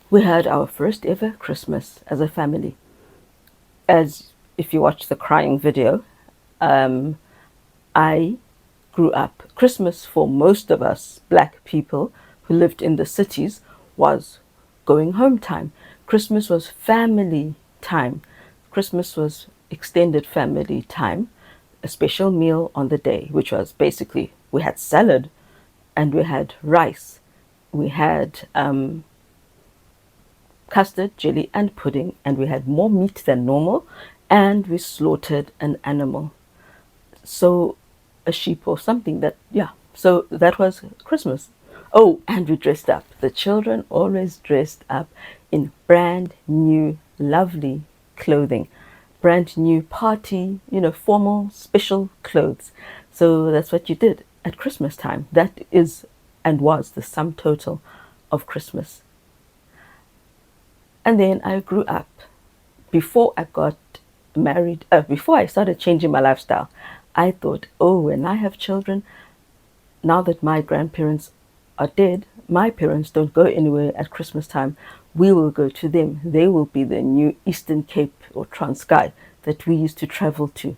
We had our first ever Christmas as a family. As if you watch the crying video, um, I grew up. Christmas for most of us black people who lived in the cities was going home time. Christmas was family time. Christmas was extended family time. A special meal on the day, which was basically we had salad and we had rice. We had custard, jelly, and pudding, and we had more meat than normal, and we slaughtered an animal. So, a sheep or something that, yeah. So that was Christmas. Oh, and we dressed up. The children always dressed up in brand new, lovely clothing, brand new party, formal, special clothes. So that's what you did at Christmas time. That is and was the sum total of Christmas. And then I grew up. Before I got married, before I started changing my lifestyle, I thought, oh, when I have children, now that my grandparents are dead, my parents don't go anywhere at Christmas time. We will go to them. They will be the new Eastern Cape or Transkei that we used to travel to.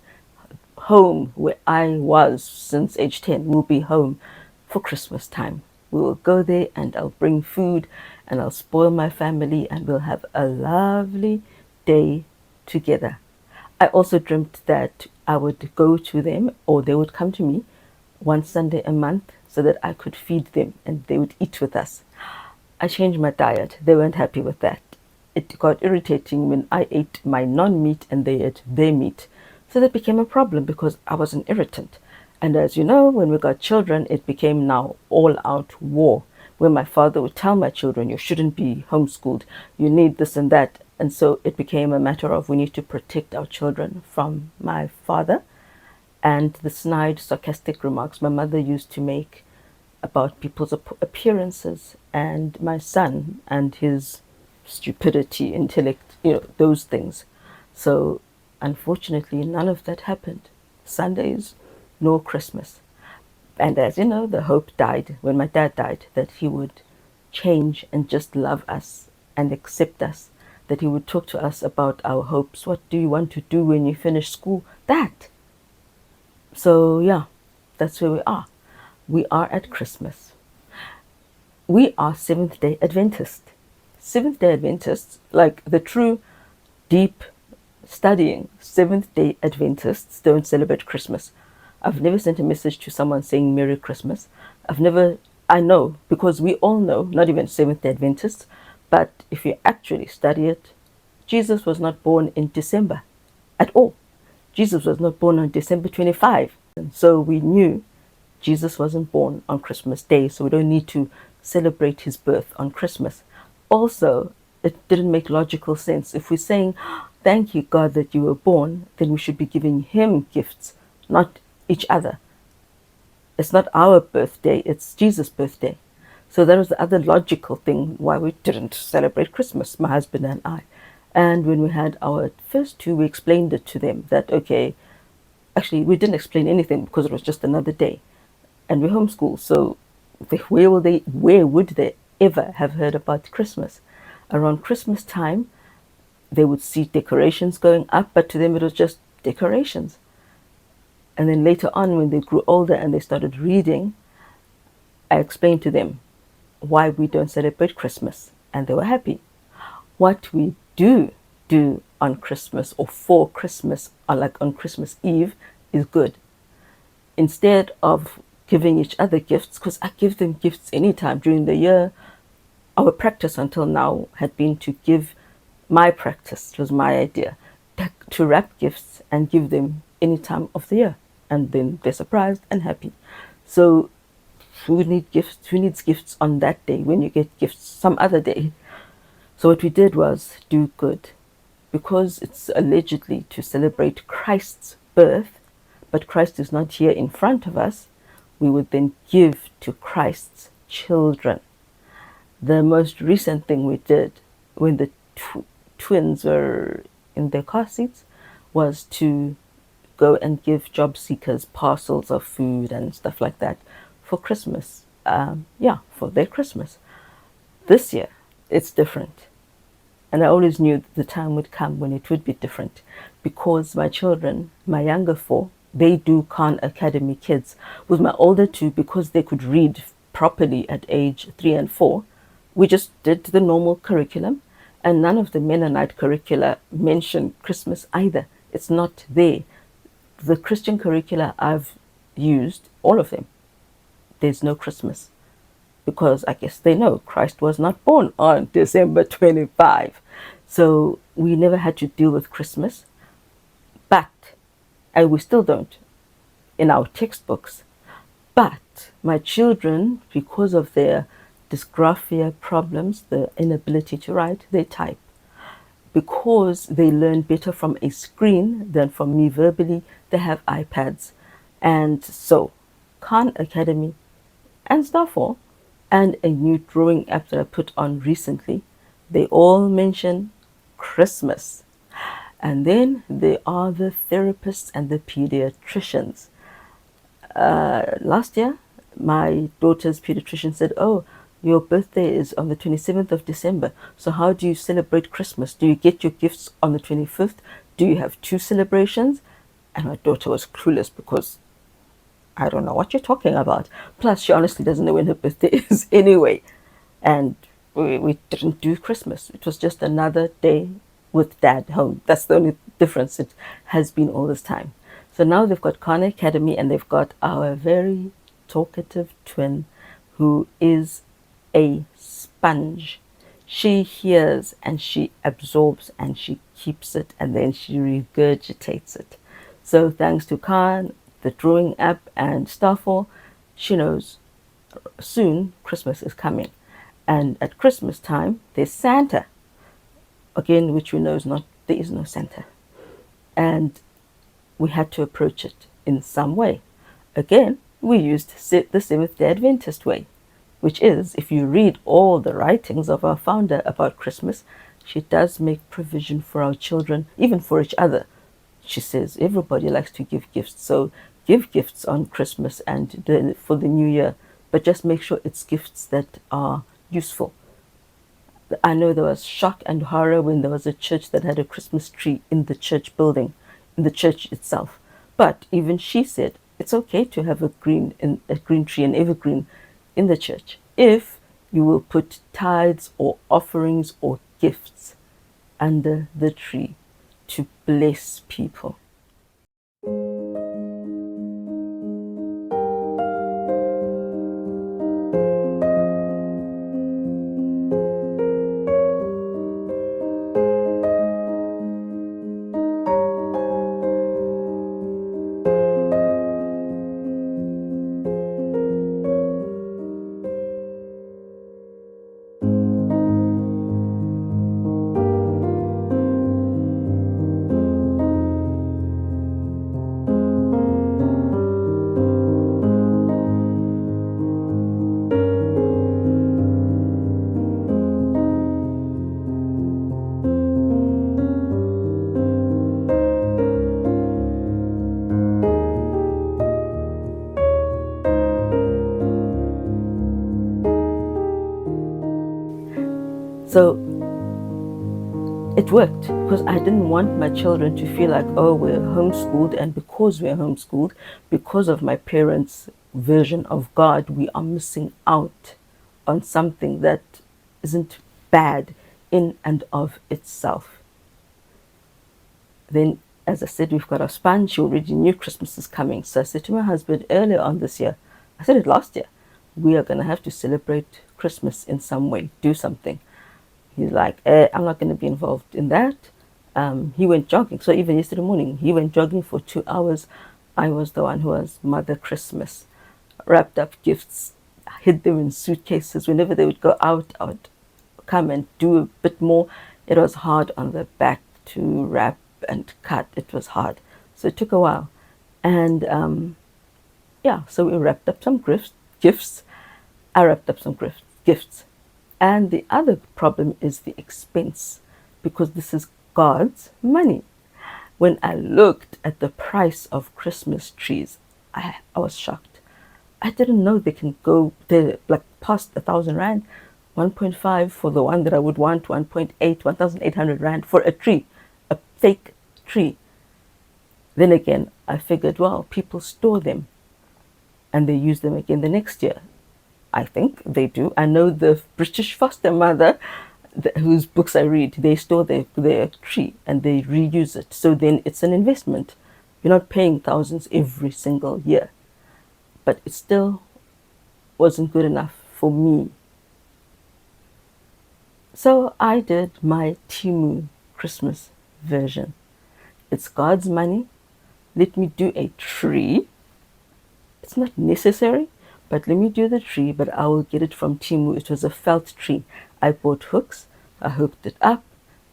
Home, where I was since age 10, will be home for Christmas time. We will go there and I'll bring food and I'll spoil my family and we'll have a lovely day together. I also dreamt that I would go to them or they would come to me one Sunday a month so that I could feed them and they would eat with us. I changed my diet. They weren't happy with that. It got irritating when I ate my non-meat and they ate their meat. So that became a problem because I was an irritant. And as you know, when we got children, it became now all-out war, where my father would tell my children, you shouldn't be homeschooled, you need this and that. And so it became a matter of we need to protect our children from my father and the snide, sarcastic remarks my mother used to make about people's appearances and my son and his stupidity, intellect, those things. So unfortunately, none of that happened. Sundays, no Christmas. And as you know, the hope died when my dad died that he would change and just love us and accept us, that he would talk to us about our hopes. What do you want to do when you finish school? That. So, yeah, that's where we are. We are at Christmas. We are Seventh day Adventists. Seventh day Adventists, like the true, deep, studying Seventh day Adventists, don't celebrate Christmas. I've never sent a message to someone saying Merry Christmas. I know, because we all know, not even Seventh day Adventists, but if you actually study it, Jesus was not born in December at all. Jesus was not born on December 25. And so we knew Jesus wasn't born on Christmas Day, so we don't need to celebrate his birth on Christmas. Also, it didn't make logical sense. If we're saying, thank you, God, that you were born, then we should be giving him gifts, not each other. It's not our birthday, it's Jesus' birthday. So that was the other logical thing why we didn't celebrate Christmas, my husband and I. And when we had our first two, we explained it to them that, okay, actually, we didn't explain anything because it was just another day. And we're homeschooled, so where would they ever have heard about Christmas? Around Christmas time, they would see decorations going up, but to them it was just decorations. And then later on, when they grew older and they started reading, I explained to them why we don't celebrate Christmas, and they were happy. What we do on Christmas or for Christmas, or like on Christmas Eve, is good. Instead of giving each other gifts, because I give them gifts anytime during the year, our practice until now had been to give my practice, it was my idea, to wrap gifts and give them any time of the year. And then they're surprised and happy. So who needs gifts on that day when you get gifts some other day? So what we did was do good. Because it's allegedly to celebrate Christ's birth, but Christ is not here in front of us, we would then give to Christ's children. The most recent thing we did when the twins were in their car seats was to go and give job seekers parcels of food and stuff like that for Christmas. For their Christmas. This year, it's different. And I always knew that the time would come when it would be different, because my children, my younger four, they do Khan Academy kids. With my older two, because they could read properly at age 3 and 4, we just did the normal curriculum, and none of the Mennonite curricula mention Christmas either. It's not there. The Christian curricula I've used, all of them, there's no Christmas, because I guess they know Christ was not born on December 25. So we never had to deal with Christmas. But, and we still don't in our textbooks, but my children, because of their dysgraphia problems, the inability to write, they type. Because they learn better from a screen than from me verbally, they have iPads. And so, Khan Academy and Starfall, and a new drawing app that I put on recently, they all mention Christmas. And then there are the therapists and the pediatricians. Last year, my daughter's pediatrician said, "Oh, your birthday is on the 27th of December. So how do you celebrate Christmas? Do you get your gifts on the 25th? Do you have two celebrations?" And my daughter was clueless, because I don't know what you're talking about. Plus, she honestly doesn't know when her birthday is anyway. And we didn't do Christmas. It was just another day with dad home. That's the only difference it has been all this time. So now they've got Khan Academy, and they've got our very talkative twin, who is a sponge. She hears and she absorbs and she keeps it, and then she regurgitates it. So thanks to Khan, the drawing app, and Starfall, she knows soon Christmas is coming. And at Christmas time, there's Santa. Again, which we know is not, there is no Santa. And we had to approach it in some way. Again, we used the Seventh-day Adventist way, which is, if you read all the writings of our founder about Christmas, she does make provision for our children, even for each other. She says everybody likes to give gifts, so give gifts on Christmas and for the New Year, but just make sure it's gifts that are useful. I know there was shock and horror when there was a church that had a Christmas tree in the church building, in the church itself. But even she said it's okay to have a green tree, an evergreen, in the church, if you will put tithes or offerings or gifts under the tree to bless people. So it worked, because I didn't want my children to feel like, oh, we're homeschooled, and because we're homeschooled, because of my parents' version of God, we are missing out on something that isn't bad in and of itself. Then, as I said, we've got our sponge. She already knew Christmas is coming. So I said to my husband earlier on this year, I said it last year, we are going to have to celebrate Christmas in some way, do something. He's like, I'm not going to be involved in that. He went jogging. So even yesterday morning, he went jogging for 2 hours. I was the one who was Mother Christmas. Wrapped up gifts, hid them in suitcases. Whenever they would go out, I would come and do a bit more. It was hard on the back to wrap and cut. It was hard. So it took a while. And yeah, so we wrapped up some gifts. I wrapped up some gifts. And the other problem is the expense, because this is God's money. When I looked at the price of Christmas trees, I was shocked. I didn't know they can go, they're like past 1,000 rand. 1.5 for the one that I would want, 1.8, 1,800 rand for a tree, a fake tree. Then again, I figured, well, people store them and they use them again the next year. I think they do. I know the British foster mother, whose books I read, they store their tree and they reuse it. So then it's an investment. You're not paying thousands every single year. But it still wasn't good enough for me. So I did my Temu Christmas version. It's God's money. Let me do a tree. It's not necessary, but let me do the tree, but I will get it from Temu. It was a felt tree. I bought hooks, I hooked it up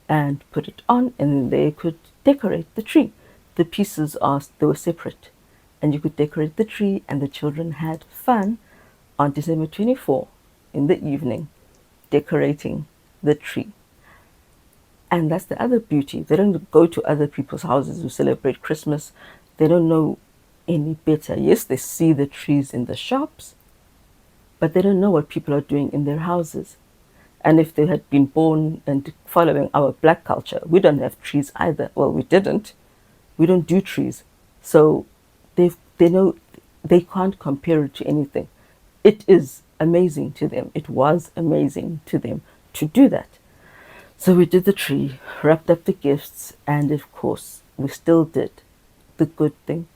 and put it on, and then they could decorate the tree. The pieces they were separate, and you could decorate the tree, and the children had fun on December 24 in the evening decorating the tree. And that's the other beauty. They don't go to other people's houses who celebrate Christmas. They don't know any better. Yes, they see the trees in the shops, but they don't know what people are doing in their houses. And if they had been born and following our black culture, we don't have trees either. Well, we didn't. We don't do trees. So they know they can't compare it to anything. It is amazing to them. It was amazing to them to do that. So we did the tree, wrapped up the gifts, and of course, we still did the good thing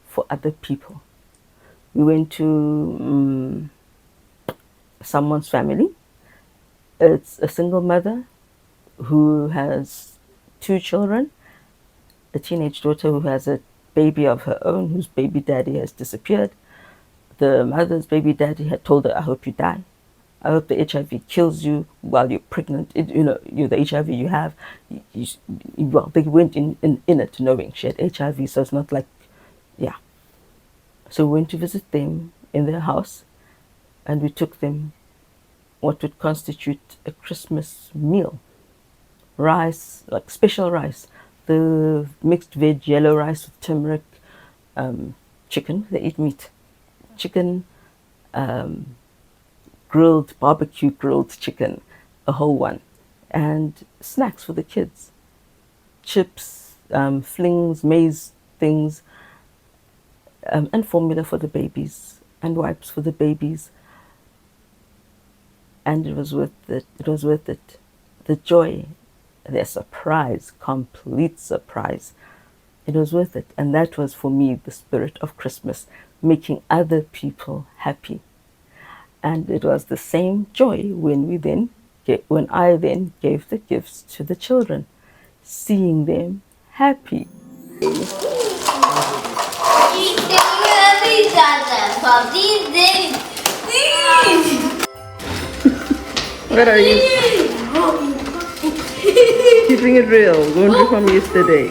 for other people. We went to someone's family. It's a single mother who has 2 children, a teenage daughter who has a baby of her own, whose baby daddy has disappeared. The mother's baby daddy had told her, I hope you die. I hope the HIV kills you while you're pregnant. The HIV you have. Well, they went in it knowing she had HIV, so it's not like, yeah. So we went to visit them in their house, and we took them what would constitute a Christmas meal. Rice, like special rice. The mixed veg yellow rice with turmeric, chicken, they eat meat. Chicken, barbecue grilled chicken, a whole one, and snacks for the kids, chips, flings, maize things, and formula for the babies, and wipes for the babies. And it was worth it. It was worth it. The joy, their surprise, complete surprise. It was worth it. And that was for me the spirit of Christmas, making other people happy. And it was the same joy when I then gave the gifts to the children, seeing them happy. What are you? Keeping it real. Going from yesterday.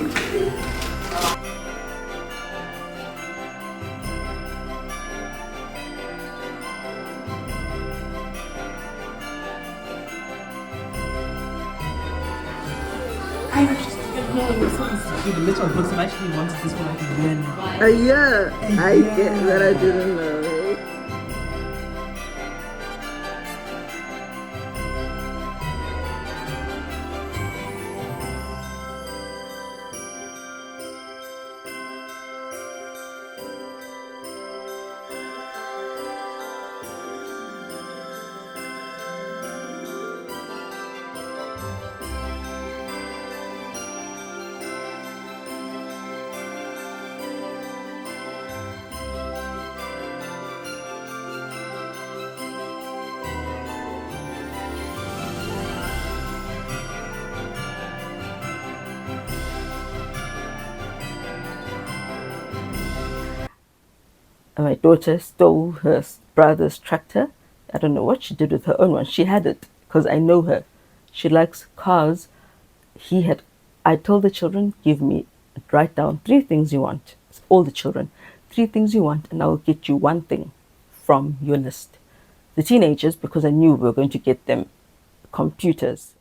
The little books have actually wanted this for like a year now. A year? I get that. I didn't know. My daughter stole her brother's tractor. I don't know what she did with her own one. She had it because I know her. She likes cars. I told the children, write down 3 things you want. All the children, 3 things you want, and I will get you 1 thing from your list. The teenagers, because I knew we were going to get them computers.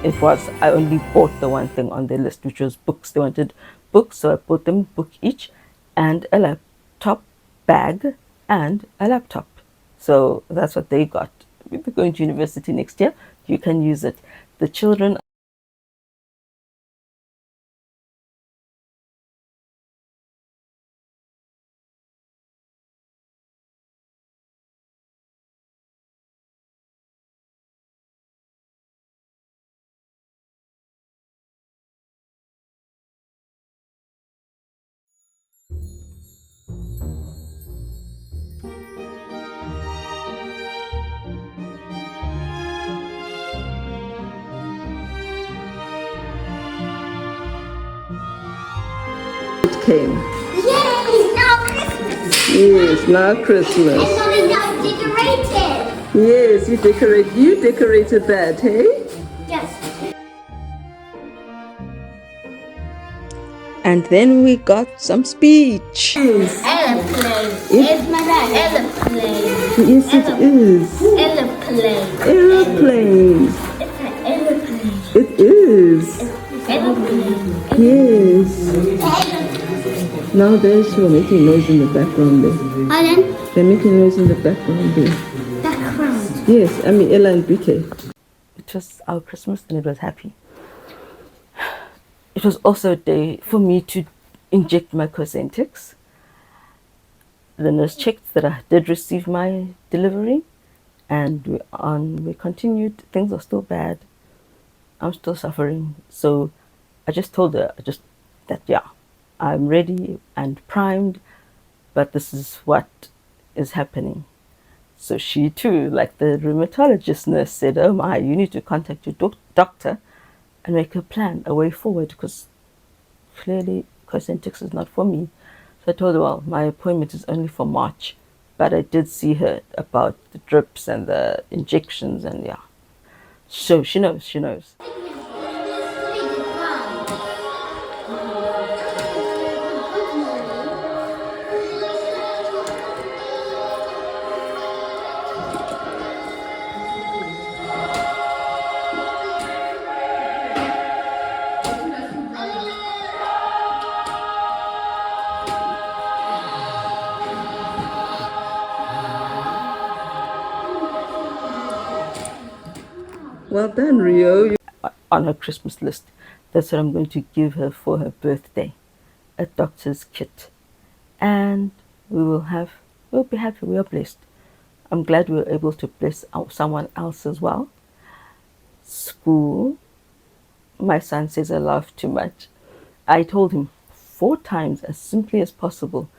it was, I only bought the one thing on their list, which was books. They wanted books, so I bought them book each and a laptop bag and a laptop. So that's what they got. If you're going to university next year, you can use it. The children came. Yay! Now Christmas! Yes, now Christmas. And something now decorated! Yes, you decorated that, hey? Yes. And then we got some speech. Airplane. It's my dad. Airplane. Yes, it is. Airplane. Aeroplane. It's an airplane. It is. Airplane. Yes. Now there's who are making noise in the background there. Pardon? They're making noise in the background there. Background. Yes, I mean Ella and BK. It was our Christmas and it was happy. It was also a day for me to inject my Cosentyx. The nurse checked that I did receive my delivery, and we continued. Things are still bad. I'm still suffering. So I just told her that yeah, I'm ready and primed, but this is what is happening. So she too, like the rheumatologist nurse, said, "Oh my, you need to contact your doctor and make a plan, a way forward, because clearly Cosentyx is not for me." So I told her, well, my appointment is only for March, but I did see her about the drips and the injections, and yeah. So she knows, she knows. Well done, Rio. On her Christmas list. That's what I'm going to give her for her birthday. A doctor's kit. And we'll be happy, we are blessed. I'm glad we were able to bless someone else as well. School. My son says I laugh too much. I told him 4 times as simply as possible.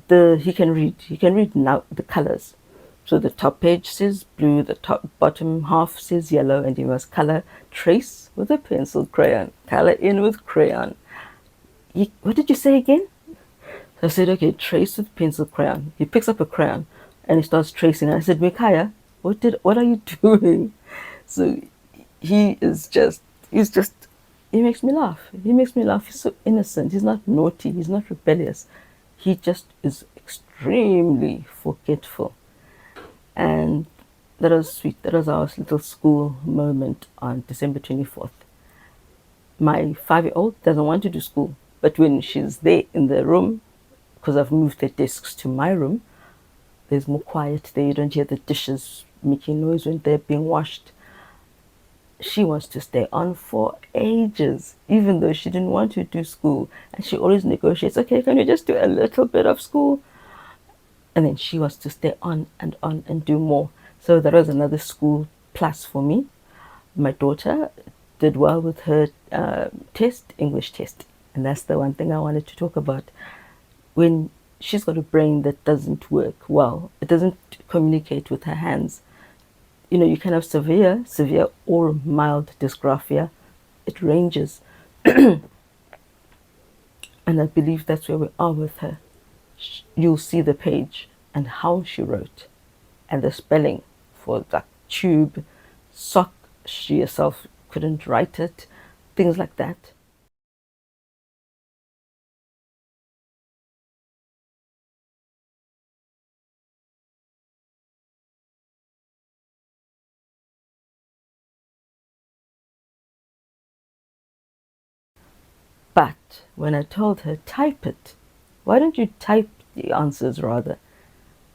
He can read. He can read now the colors. So the top page says blue, the bottom half says yellow, and you must color trace with a pencil crayon. Color in with crayon. What did you say again? So I said, okay, trace with pencil crayon. He picks up a crayon and he starts tracing. I said, Mikaya, what are you doing? So he's just he makes me laugh. He makes me laugh. He's so innocent. He's not naughty. He's not rebellious. He just is extremely forgetful. And that was sweet. That was our little school moment on December 24th. My 5-year-old doesn't want to do school, but when she's there in the room, because I've moved the desks to my room, there's more quiet there. You don't hear the dishes making noise when they're being washed. She wants to stay on for ages, even though she didn't want to do school. And she always negotiates, okay, can we just do a little bit of school? And then she wants to stay on and do more. So that was another school plus for me. My daughter did well with her English test. And that's the one thing I wanted to talk about. When she's got a brain that doesn't work well, it doesn't communicate with her hands. You can have severe or mild dysgraphia. It ranges. And I believe that's where we are with her. You'll see the page and how she wrote and the spelling for the tube, sock, she herself couldn't write it, things like that. When I told her, type it. Why don't you type the answers rather?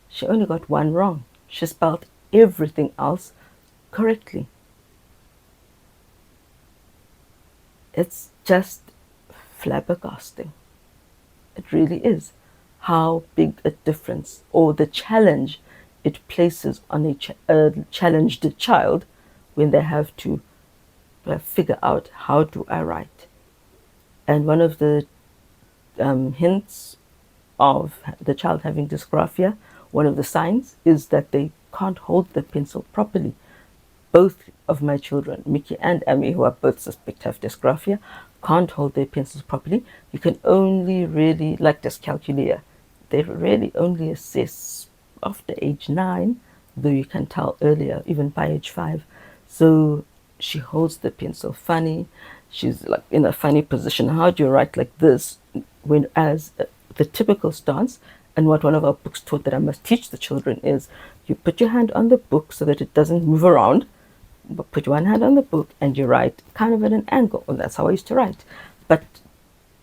She only got one wrong. She spelled everything else correctly. It's just flabbergasting. It really is. How big a difference, or the challenge it places on a challenged child when they have to figure out, how do I write? And one of the hints of the child having dysgraphia, one of the signs is that they can't hold the pencil properly. Both of my children, Mickey and Amy, who are both suspect have dysgraphia, can't hold their pencils properly. You can only really, like dyscalculia, they really only assess after age 9, though you can tell earlier, even by age 5. So she holds the pencil funny. She's like in a funny position. How do you write like this? Whereas the typical stance, and what one of our books taught that I must teach the children, is you put your hand on the book so that it doesn't move around, but put one hand on the book and you write kind of at an angle. And that's how I used to write. But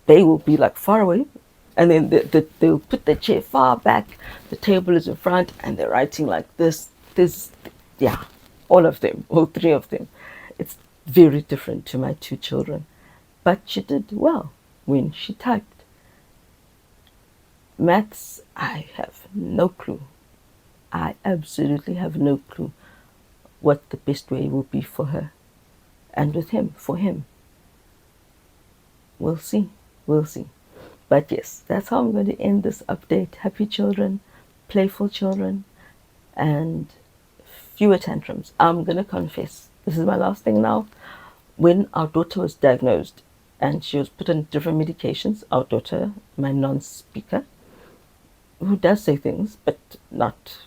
they will be like far away, and then they'll put the chair far back, the table is in front, and they're writing like this. Yeah, all of them, all 3 of them. It's very different to my 2 children. But she did well when she typed. Maths, I have no clue. I absolutely have no clue what the best way will be for her. And with him, for him. We'll see. We'll see. But yes, that's how I'm going to end this update. Happy children, playful children, and fewer tantrums. I'm going to confess. This is my last thing now. When our daughter was diagnosed and she was put on different medications, our daughter, my non-speaker, who does say things, but not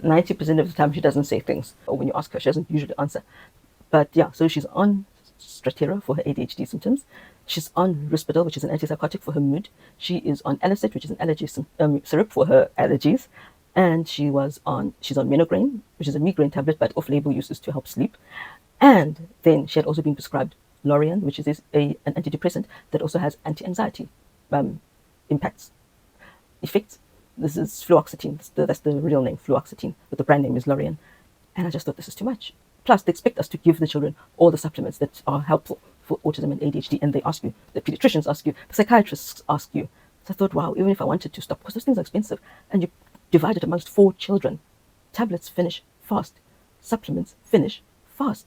90% of the time she doesn't say things. Or when you ask her, she doesn't usually answer. But yeah, so she's on Strattera for her ADHD symptoms. She's on Risperdal, which is an antipsychotic for her mood. She is on Alicet, which is an allergy syrup for her allergies. And she's on Menograin, which is a migraine tablet, but off-label uses to help sleep. And then she had also been prescribed Lorian, which is an antidepressant that also has anti-anxiety effects. This is fluoxetine. That's the real name, fluoxetine, but the brand name is Lorian. And I just thought, this is too much. Plus, they expect us to give the children all the supplements that are helpful for autism and ADHD, and they ask you, the pediatricians ask you, the psychiatrists ask you. So I thought, wow, even if I wanted to stop, because those things are expensive, and you divide it amongst 4 children, tablets finish fast, supplements finish fast.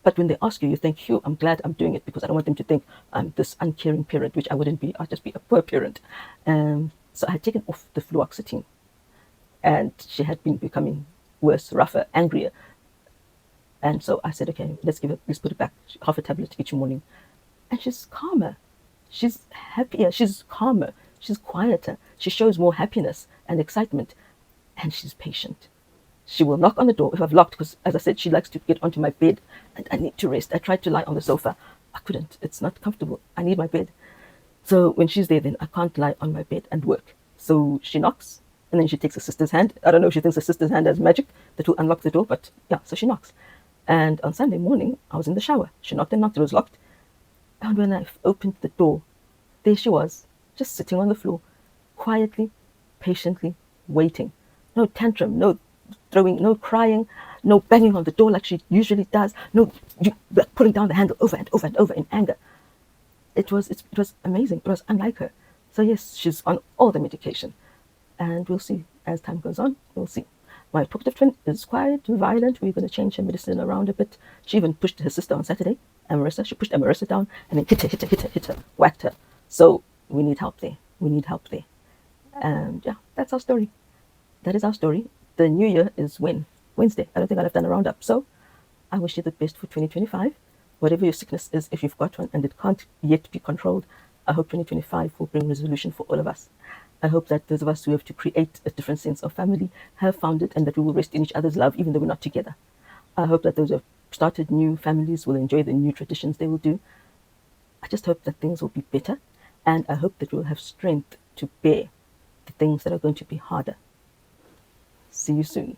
But when they ask you, you think, Hugh, I'm glad I'm doing it because I don't want them to think I'm this uncaring parent, which I wouldn't be. I'd just be a poor parent. So I had taken off the fluoxetine, and she had been becoming worse, rougher, angrier. And so I said, okay, let's put it back, half a tablet each morning. And she's calmer. She's happier. She's calmer. She's quieter. She shows more happiness and excitement. And she's patient. She will knock on the door if I've locked, because, as I said, she likes to get onto my bed, and I need to rest. I tried to lie on the sofa. I couldn't. It's not comfortable. I need my bed. So when she's there, then I can't lie on my bed and work. So she knocks, and then she takes her sister's hand. I don't know if she thinks her sister's hand has magic that will unlock the door, but yeah, so she knocks. And on Sunday morning, I was in the shower. She knocked and knocked. It was locked. And when I opened the door, there she was, just sitting on the floor, quietly, patiently, waiting. No tantrum, no throwing, no crying, no banging on the door like she usually does, no pulling down the handle over and over and over in anger. It was amazing. It was unlike her. So yes, she's on all the medication. And we'll see. As time goes on, we'll see. My talkative twin is quite violent. We're going to change her medicine around a bit. She even pushed her sister on Saturday, Amarissa. She pushed Amarissa down and then hit her, whacked her. So we need help there. And yeah, that's our story. That is our story. The new year is when? Wednesday. I don't think I'll have done a roundup. So I wish you the best for 2025. Whatever your sickness is, if you've got one and it can't yet be controlled, I hope 2025 will bring resolution for all of us. I hope that those of us who have to create a different sense of family have found it, and that we will rest in each other's love even though we're not together. I hope that those who have started new families will enjoy the new traditions they will do. I just hope that things will be better, and I hope that we'll have strength to bear the things that are going to be harder. See you soon.